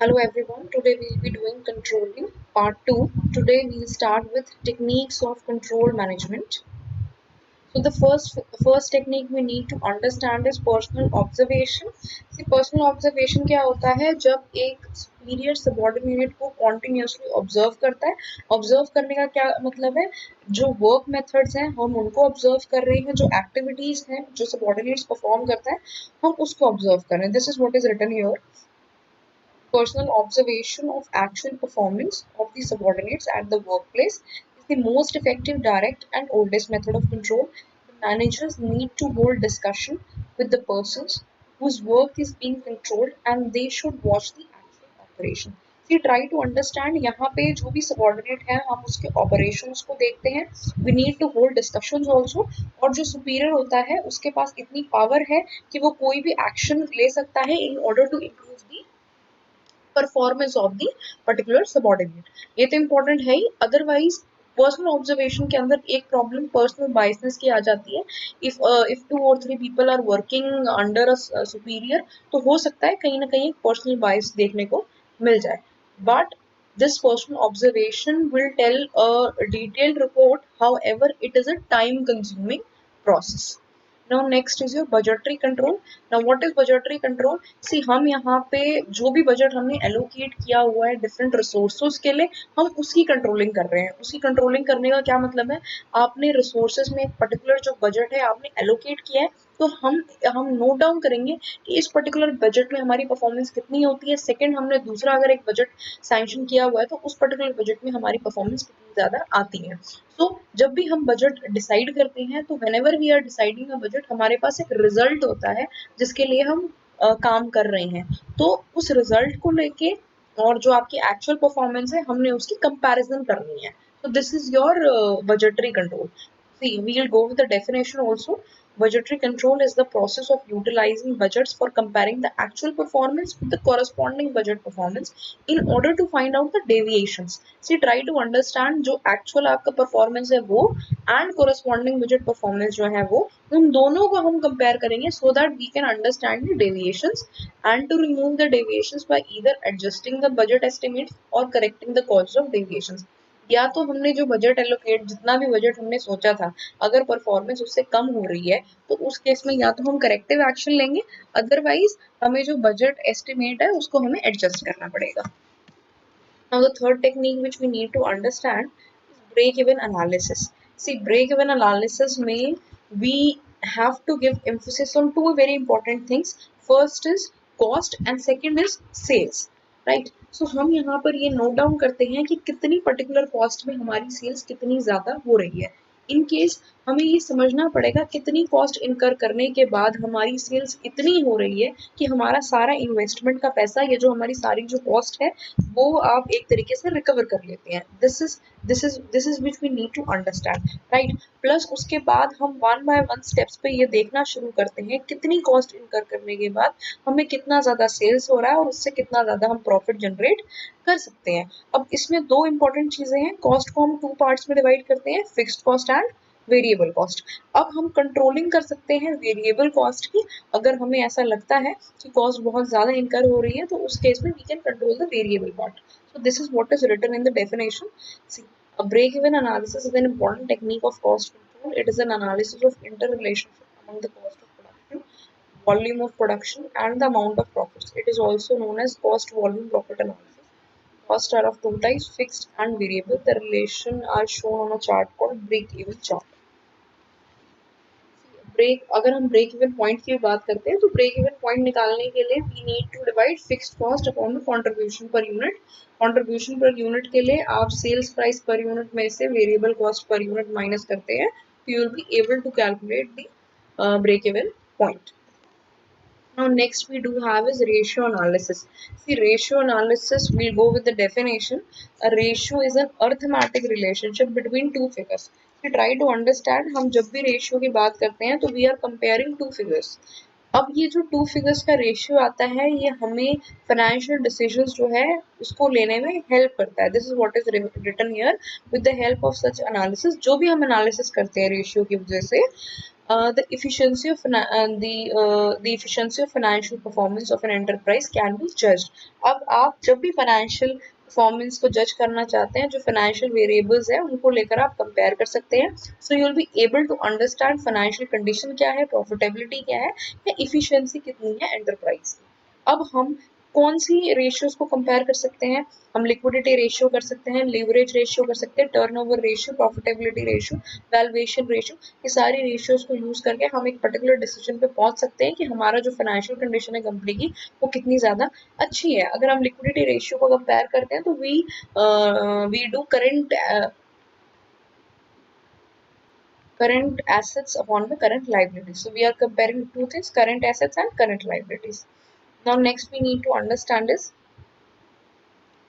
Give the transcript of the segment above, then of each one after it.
Hello everyone, today we'll be doing controlling part 2. Today we'll start with techniques of control management. So the first technique we need to understand is personal observation. See, personal observation क्या होता है जब एक superior subordinate को continuously observe करता है. Observe करने का क्या मतलब है, जो work methods हैं हम उनको observe कर रहे हैं, जो activities हैं जो subordinates perform करता है हम उसको observe कर रहे हैं. This is what is written here. Personal observation of actual performance of the subordinates at the workplace is the most effective, direct, and oldest method of control. The managers need to hold discussion with the persons whose work is being controlled and they should watch the actual operation. See, try to understand यहाँ पे जो भी subordinate है हम उसके operations को देखते हैं. We need to hold discussions also. और जो superior होता है उसके पास इतनी power है कि वो कोई भी action ले सकता है in order to improve the performance of the particular subordinate. ये तो इम्पोर्टेंट है ही. अदरवाइज पर्सनल ऑब्जर्वेशन के अंदर एक प्रॉब्लम पर्सनल बायसनेस की आ जाती है. If 2 or 3 people are working under a superior तो हो सकता है कहीं ना कहीं पर्सनल बायस देखने को मिल जाए. But this personal observation will tell a detailed report, however it is a time consuming process. Now next is your budgetary control. Now what is budgetary control? See, हम यहाँ पे जो भी बजट हमने allocate किया हुआ है different resources के लिए हम उसकी controlling कर रहे हैं. उसकी controlling करने का क्या मतलब है, आपने resources में एक particular जो budget है आपने allocate किया है तो हम नोट डाउन करेंगे कि इस पर्टिकुलर बजट में हमारी परफॉर्मेंस कितनी होती है. सेकंड, हमने दूसरा अगर एक बजट सैंक्शन किया हुआ है तो उस पर्टिकुलर बजट में हमारी परफॉर्मेंस कितनी ज़्यादा आती है. तो जब भी हम बजट डिसाइड करते हैं तो whenever we are deciding a budget हमारे पास एक रिजल्ट होता है जिसके लिए हम काम कर रहे हैं. तो उस रिजल्ट को लेके और जो आपकी एक्चुअल परफॉर्मेंस है हमने उसकी कंपैरिजन करनी है. So this is your budgetary control. See, we'll go with the definition also. Budgetary control is the process of utilizing budgets for comparing the actual performance with the corresponding budget performance in order to find out the deviations. See, try to understand जो actual आपका performance है वो and corresponding budget performance जो है वो उन दोनों को हम compare करेंगे so that we can understand the deviations and to remove the deviations by either adjusting the budget estimates or correcting the cause of deviations. या तो हमने जो बजट एलोकेट जितना भी बजट हमने सोचा था अगर परफॉर्मेंस उससे कम हो रही है तो उस केस में या तो हम करेक्टिव एक्शन लेंगे, अदरवाइज हमें जो बजट एस्टिमेट है उसको हमें एडजस्ट करना पड़ेगा. Now the third technique which we need to understand is break-even analysis. See, break-even analysis may we have to give emphasis on two very important things. First is cost and second is sales. Right. So हम यहाँ पर ये note down करते हैं कि कितनी particular cost में हमारी सेल्स कितनी ज़्यादा हो रही है. इन केस हमें ये समझना पड़ेगा कितनी कॉस्ट इनकर करने के बाद हमारी सेल्स इतनी हो रही है कि हमारा सारा इन्वेस्टमेंट का पैसा, ये जो हमारी सारी जो कॉस्ट है वो आप एक तरीके से रिकवर कर लेते हैं. This is which we need to understand, right. Plus उसके बाद हम वन बाय वन स्टेप्स पे ये देखना शुरू करते हैं कितनी कॉस्ट इनकर करने के बाद हमें कितना ज़्यादा सेल्स हो रहा है और उससे कितना ज़्यादा हम प्रॉफिट जनरेट कर सकते हैं. अब इसमें दो इंपॉर्टेंट चीज़ें हैं. कॉस्ट को हम 2 पार्ट्स में डिवाइड करते हैं, fixed cost and variable cost. अब हम कंट्रोलिंग कर सकते हैं वेरिएबल कॉस्ट की. अगर हमें ऐसा लगता है कि कॉस्ट बहुत ज़्यादा इनकर हो रही है तो उस केस में we can control the variable part. So this is what is written in the definition. See, a break-even analysis is an important technique of cost control. It is an analysis of interrelationship among the cost of production, volume of production, and the amount of profits. It is also known as cost volume profit analysis. Costs are of two types, fixed and variable. The relation are shown on a chart called break-even chart. अगर हम break even point की बात करते हैं तो break even point निकालने के लिए we need to divide fixed cost upon the contribution per unit. Contribution per unit के लिए आप सेल्स प्राइस पर यूनिट में से variable cost per unit minus करते हैं तो you will be able to calculate the break even point. Now next we do have is ratio analysis. See, ratio analysis, we'll go with the definition. A ratio is an arithmetic relationship between two figures. We try to understand, हम जब भी ratio की बात करते हैं तो we are comparing two figures. अब ये जो 2 फिगर्स का रेशियो आता है ये हमें फाइनेंशियल डिसीजंस जो है उसको लेने में हेल्प करता है. This is what is written here. With the help of such analysis, जो भी हम एनालिसिस करते हैं रेशियो की वजह से The efficiency of financial performance of an enterprise can be judged. अब आप जब भी financial performance को judge करना चाहते हैं, जो financial variables है उनको लेकर आप compare कर सकते हैं. So you will be able to understand financial condition क्या है, profitability क्या है, या efficiency कितनी है enterprise की. अब हम कौन सी रेशियोज को कंपेयर कर सकते हैं? हम लिक्विडिटी रेशियो कर सकते हैं, लीवरेज रेशियो कर सकते हैं, turnover ratio, profitability ratio, valuation ratio. ये सारी रेशियोज को यूज करके हम एक पर्टिकुलर डिसीजन पे पहुंच सकते हैं कि हमारा जो फाइनेंशियल कंडीशन है कंपनी की वो कितनी ज्यादा अच्छी है. अगर हम लिक्विडिटी रेशियो को कंपेयर करते हैं तो we do current assets upon the current liabilities. So we are comparing two things, current assets and current liabilities. Now next we need to understand is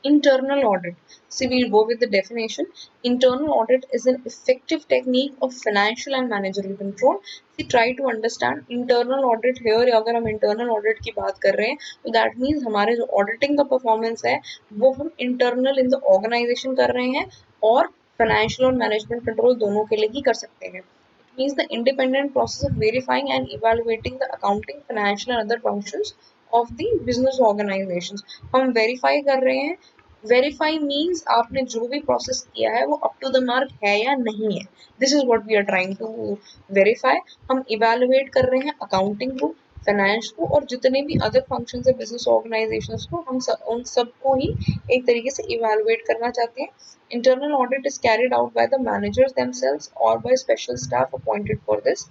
internal audit. So we'll go with the definition. Internal audit is an effective technique of financial and managerial control. See, try to understand internal audit here. अगर हम internal audit की बात कर रहे हैं तो that means हमारे जो auditing का performance है वो हम internal in the organization कर रहे हैं और financial और management control दोनों के लिए ही कर सकते हैं. It means the independent process of verifying and evaluating the accounting, financial and other functions of the business organizations. हम verify कर रहे हैं. वेरीफाई मीन्स आपने जो भी प्रोसेस किया है वो अप टू द मार्क है या नहीं है. This is what we are trying to verify. हम इवेलुएट कर रहे हैं अकाउंटिंग को, फाइनेंस को और जितने भी अदर फंक्शन है बिजनेस ऑर्गेनाइजेशंस को, हम उन सबको ही एक तरीके से इवेलुएट करना चाहते हैं. Internal audit is carried out by the managers themselves और by special staff appointed for this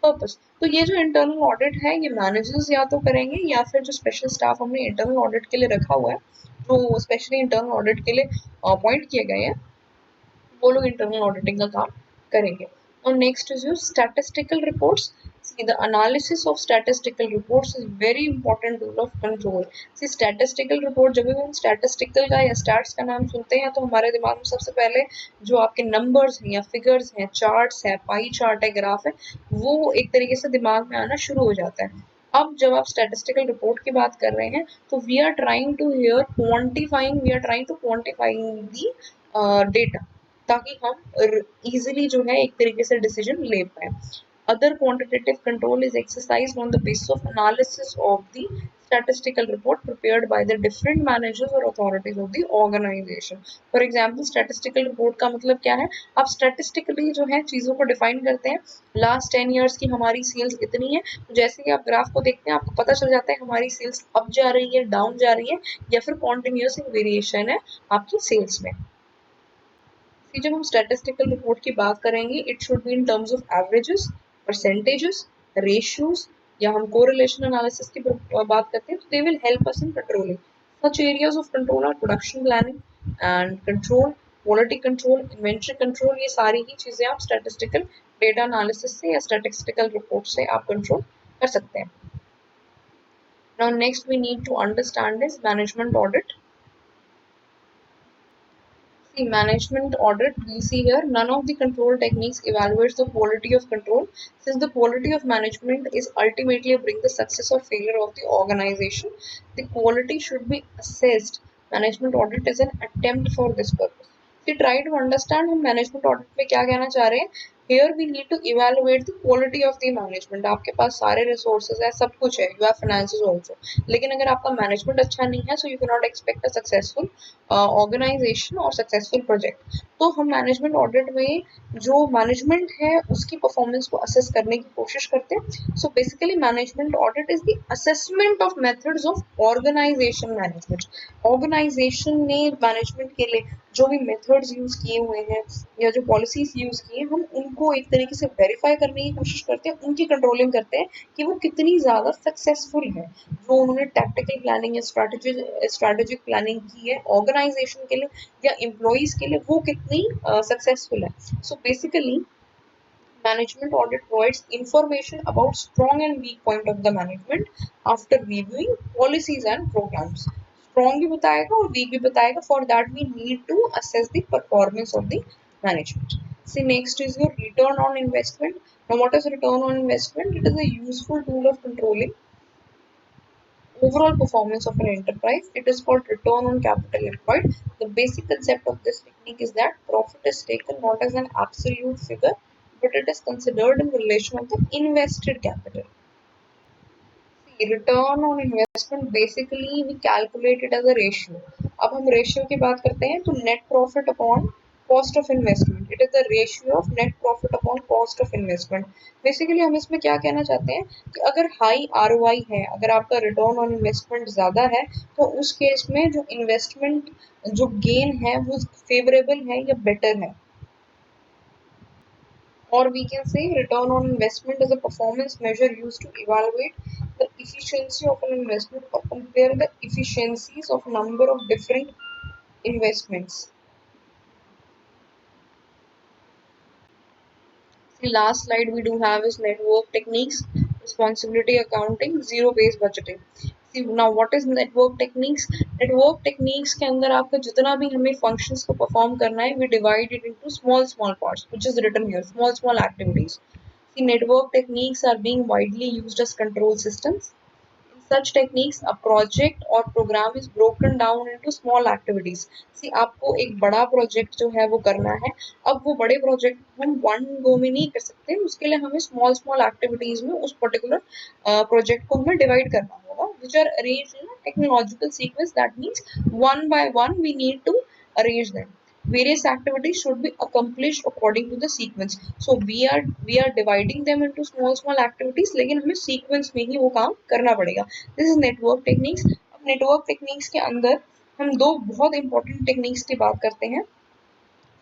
purpose. तो ये जो इंटरनल ऑडिट है ये मैनेजर्स या तो करेंगे या फिर जो स्पेशल स्टाफ हमने इंटरनल ऑडिट के लिए रखा हुआ है, जो स्पेशली इंटरनल ऑडिट के लिए अपॉइंट किए गए हैं, वो लोग इंटरनल ऑडिटिंग का काम करेंगे. और next is your statistical reports. See, the analysis of statistical reports is very important tool of control. See, statistical report जब भी हम statistical का या stats का नाम सुनते हैं तो हमारे दिमाग में सबसे पहले जो आपके numbers हैं या figures हैं, charts है, pie chart है, graph है, वो एक तरीके से दिमाग में आना शुरू हो जाता है. अब जब आप statistical report की बात कर रहे हैं तो we are trying to quantifying the data ताकि हम easily जो है एक तरीके से decision ले पाए. Other quantitative control is exercised on the basis of analysis of the statistical report prepared by the different managers or authorities of the organization. For example, statistical report का मतलब क्या है? आप statistically जो है चीज़ों को define करते हैं. Last 10 years की हमारी sales इतनी है, तो जैसे ही आप ग्राफ को देखते हैं आपको पता चल जाता है हमारी sales up जा रही है, down जा रही है या फिर continuous variation है आपकी sales में. जब हम स्टैटिस्टिकल रिपोर्ट की बात करेंगे it should be in terms of averages, percentages, ratios या हम कोरिलेशन एनालिसिस की बात करते हैं तो they will help us in controlling. Such areas of control are production planning and control, quality control, inventory control. ये सारी ही चीज़ें आप स्टैटिस्टिकल डेटा एनालिसिस से या स्टैटिस्टिकल रिपोर्ट से आप कंट्रोल कर सकते हैं. Now next we need to understand this management audit. The management audit we see here, none of the control techniques evaluates the quality of control, since the quality of management is ultimately bring the success or failure of the organization. The quality should be assessed. Management audit is an attempt for this purpose. We try to understand हम management audit में क्या कहना चाह रहे हैं. Here we need to evaluate the quality of the management. आपके पास सारे resources है, सब कुछ है, you have finances also. लेकिन अगर आपका management अच्छा नहीं है, so you cannot expect a successful organization और successful project. तो हम management audit में जो management है उसकी performance को assess करने की कोशिश करते हैं. So basically management audit is the assessment of methods of organization management. Organization ने management के लिए जो भी methods use किए हुए हैं या जो policies use किए हैं हम उनको एक तरीके से verify करने की कोशिश करते हैं, उनकी controlling करते हैं कि वो कितनी ज़्यादा successful है. जो उन्होंने tactical planning या strategic planning की है organization के लिए या employees के लिए वो कितनी successful है. So basically management audit provides information about strong and weak point of the management after reviewing policies and programs. Strong भी बताएगा और weak भी बताएगा. For that we need to assess the performance of the management. See, next is your return on investment. Now what is return on investment? It is a useful tool of controlling overall performance of an enterprise. It is called return on capital employed. The basic concept of this technique is that profit is taken not as an absolute figure but it is considered in relation of the invested capital. See, return on investment basically we calculate it as a ratio. अब हम ratio की बात करते हैं तो net profit upon cost of investment. It is the ratio of net profit upon cost of investment. Basically हम इसमें क्या कहना चाहते हैं कि अगर high ROI है, अगर आपका return on investment ज़्यादा है, तो उस केस में जो investment जो gain है वो favorable है या better है. Or we can say return on investment is a performance measure used to evaluate the efficiency of an investment or compare the efficiencies of number of different investments. The last slide we do have is network techniques, responsibility accounting, zero-based budgeting. See, now what is network techniques? Network techniques के अंदर आपका जितना भी हमें functions को perform करना है, we divide it into small parts, which is written here, small activities. See, network techniques are being widely used as control systems. In such techniques, a project or program is broken down into small activities. See, आपको एक बड़ा project जो है वो करना है. अब वो बड़े project हम one go में नहीं कर सकते. उसके लिए हमें small activities में उस particular project को हमें divide करना होगा, which are arranged in a technological sequence. That means one by one we need to arrange them. Various activities should be accomplished according to the sequence. So we are dividing them into small activities, लेकिन हमें sequence में ही वो काम करना पड़ेगा. This is network techniques. अब network techniques के अंदर हम दो बहुत important techniques की बात करते हैं.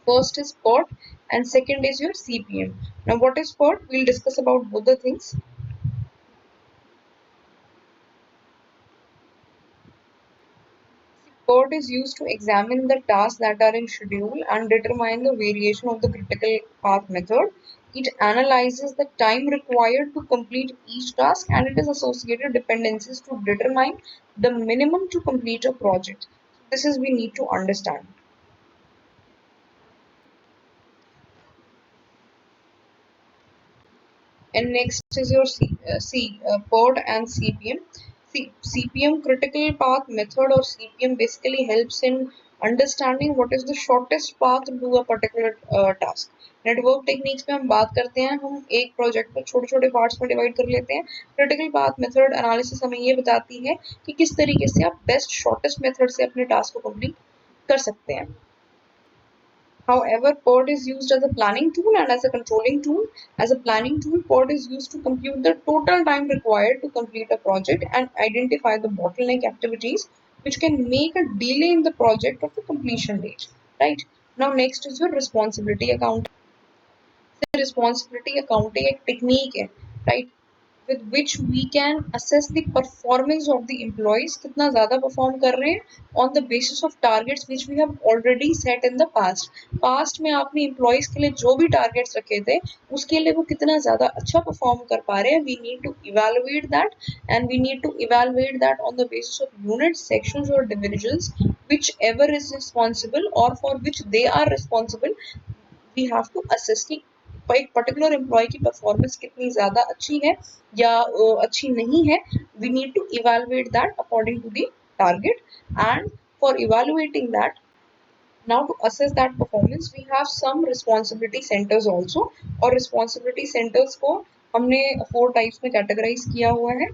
First is PERT and second is your CPM. Now what is PERT? We'll discuss about both the things. PERT is used to examine the tasks that are in schedule and determine the variation of the critical path method. It analyzes the time required to complete each task and it is associated dependencies to determine the minimum to complete a project. This is we need to understand. And next is your PERT and CPM. CPM critical path method or CPM basically helps in understanding what is the shortest path to do a particular task. Network techniques में हम बात करते हैं, हम एक project को छोटे छोटे पार्ट्स में डिवाइड कर लेते हैं. क्रिटिकल पाथ मेथड एनालिसिस हमें ये बताती है कि किस तरीके से आप बेस्ट शॉर्टेस्ट मेथड से अपने टास्क को कंप्लीट कर सकते हैं. However, PERT is used as a planning tool and as a controlling tool. As a planning tool, PERT is used to compute the total time required to complete a project and identify the bottleneck activities which can make a delay in the project of the completion date. Right? Now, next is your responsibility accounting. The responsibility accounting एक technique है, right? With which we can assess the performance of the employees, कितना ज़्यादा perform कर रहे हैं on the basis of targets which we have already set in the past. Past में आपने employees के लिए जो भी targets रखे थे उसके लिए वो कितना ज़्यादा अच्छा perform कर पा रहे हैं. We need to evaluate that and we need to evaluate that on the basis of units, sections or divisions, whichever is responsible or for which they are responsible. We have to assess कि एक particular employ की performance कितनी ज़्यादा अच्छी है या अच्छी नहीं है. We need to evaluate that according to the target, and for evaluating that, now to assess that performance we have some responsibility centers also. और responsibility centers को हमने 4 टाइप्स में कैटेगराइज किया हुआ है.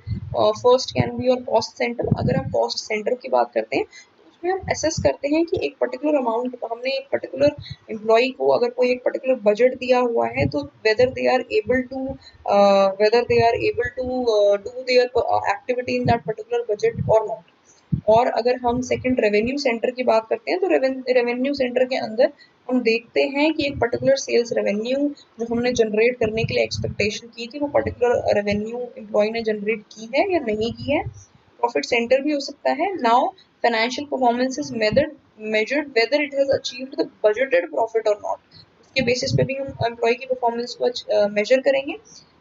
First can be your cost centre. अगर हम cost centre की बात करते हैं तो उसमें हम असेस करते हैं कि एक पर्टिकुलर अमाउंट हमने एक पर्टिकुलर एम्प्लॉय को अगर कोई एक पर्टिकुलर बजट दिया हुआ है तो whether they are able to do their activity in that particular budget और नॉट. और अगर हम सेकंड रेवेन्यू सेंटर की बात करते हैं तो रेवेन्यू सेंटर के अंदर हम देखते हैं कि एक पर्टिकुलर सेल्स रेवेन्यू जो हमने जनरेट करने के लिए एक्सपेक्टेशन की थी वो पर्टिकुलर रेवेन्यू एम्प्लॉय ने जनरेट की है या नहीं की है. प्रॉफिट सेंटर भी हो सकता है. Now financial performance is measured whether it has achieved the budgeted profit or not. उसके बेसिस पे भी हम एम्प्लॉय की परफॉर्मेंस को मेजर करेंगे.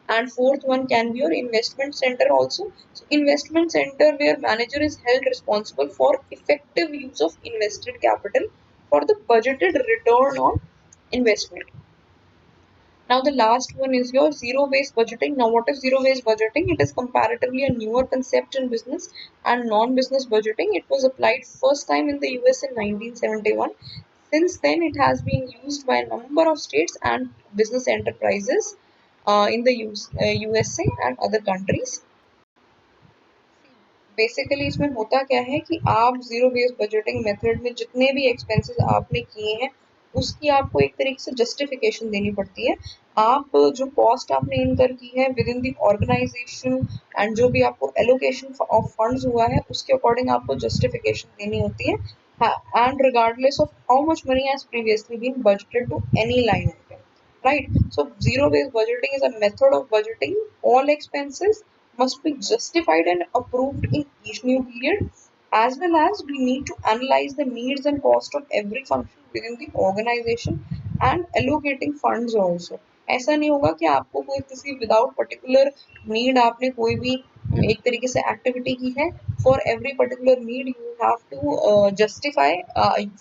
And fourth one can be your investment center also. So investment center where manager is held responsible for effective use of invested capital for the budgeted return on investment. Now the last one is your zero-based budgeting. Now what is zero-based budgeting? It is comparatively a newer concept in business and non-business budgeting. It was applied first time in the US in 1971. Since then, it has been used by a number of states and business enterprises in the USA and other countries. Basically इसमें होता क्या है कि आप zero based budgeting method में जितने भी expenses आपने किए हैं उसकी आपको एक तरीके से जस्टिफिकेशन देनी पड़ती है। आप जो कॉस्ट आपने इनकर की है within the organization and जो भी आपको एलोकेशन ऑफ फंड्स हुआ है उसके अकॉर्डिंग आपको जस्टिफिकेशन देनी होती है and regardless of how much money has previously been budgeted to any line item, right? So zero based budgeting is a method of budgeting all expenses must be justified and approved in each new period, as well as we need to analyze the needs and cost of every function within the organization and allocating funds also. ऐसा नहीं होगा कि आपको कोई किसी without particular need आपने कोई भी एक तरीके से एक्टिविटी की है, for every particular need you have to justify,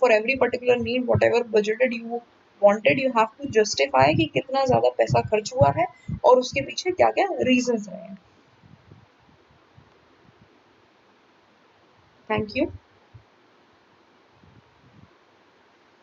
for every particular need whatever budgeted you wanted you have to justify कि कितना ज्यादा पैसा खर्च हुआ है और उसके पीछे क्या क्या रीजंस रहे हैं। Thank you.